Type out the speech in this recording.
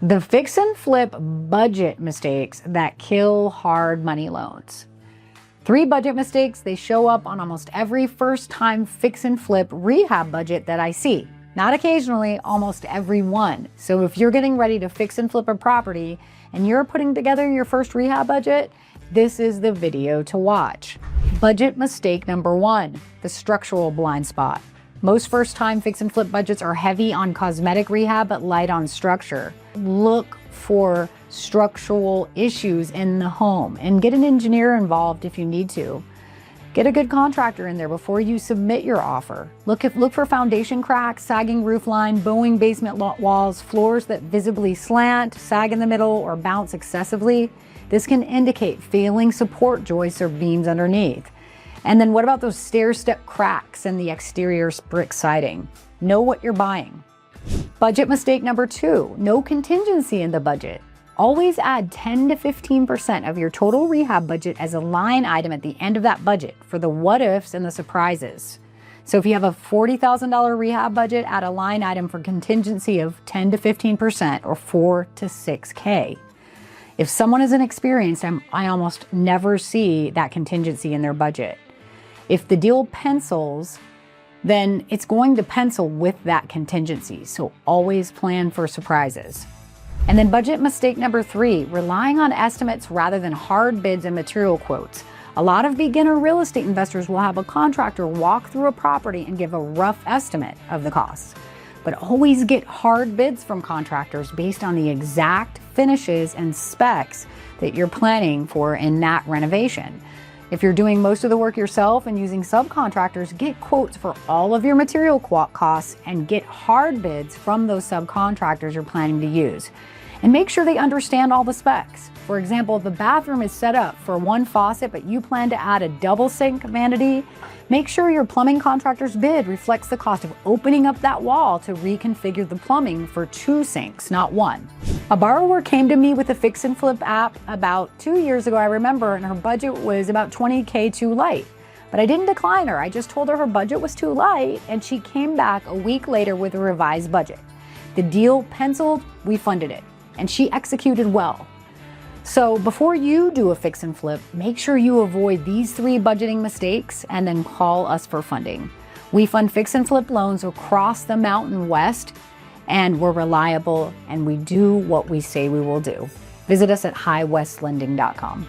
The fix and flip budget mistakes that kill hard money loans. 3 budget mistakes, they show up on almost every first-time fix and flip rehab budget that I see. Not occasionally, almost every one. So if you're getting ready to fix and flip a property and you're putting together your first rehab budget, this is the video to watch. Budget mistake number 1, the structural blind spot. Most first-time fix and flip budgets are heavy on cosmetic rehab but light on structure. Look for structural issues in the home and get an engineer involved if you need to. Get a good contractor in there before you submit your offer. Look for foundation cracks, sagging roof line, bowing basement walls, floors that visibly slant, sag in the middle, or bounce excessively. This can indicate failing support joists or beams underneath. And then what about those stair-step cracks in the exterior brick siding? Know what you're buying. Budget mistake number 2, no contingency in the budget. Always add 10 to 15% of your total rehab budget as a line item at the end of that budget for the what ifs and the surprises. So if you have a $40,000 rehab budget, add a line item for contingency of 10 to 15% or 4 to 6K. If someone is inexperienced, I almost never see that contingency in their budget. If the deal pencils, then it's going to pencil with that contingency. So always plan for surprises. And then budget mistake number 3, relying on estimates rather than hard bids and material quotes. A lot of beginner real estate investors will have a contractor walk through a property and give a rough estimate of the costs. But always get hard bids from contractors based on the exact finishes and specs that you're planning for in that renovation. If you're doing most of the work yourself and using subcontractors, get quotes for all of your material costs and get hard bids from those subcontractors you're planning to use. And make sure they understand all the specs. For example, if the bathroom is set up for 1 faucet, but you plan to add a double sink vanity, make sure your plumbing contractor's bid reflects the cost of opening up that wall to reconfigure the plumbing for 2 sinks, not 1. A borrower came to me with a fix and flip app about 2 years ago, I remember, and her budget was about $20K too light. But I didn't decline her. I just told her her budget was too light, and she came back a week later with a revised budget. The deal penciled, we funded it, and she executed well. So before you do a fix and flip, make sure you avoid these 3 budgeting mistakes and then call us for funding. We fund fix and flip loans across the Mountain West, and we're reliable and we do what we say we will do. Visit us at highwestlending.com.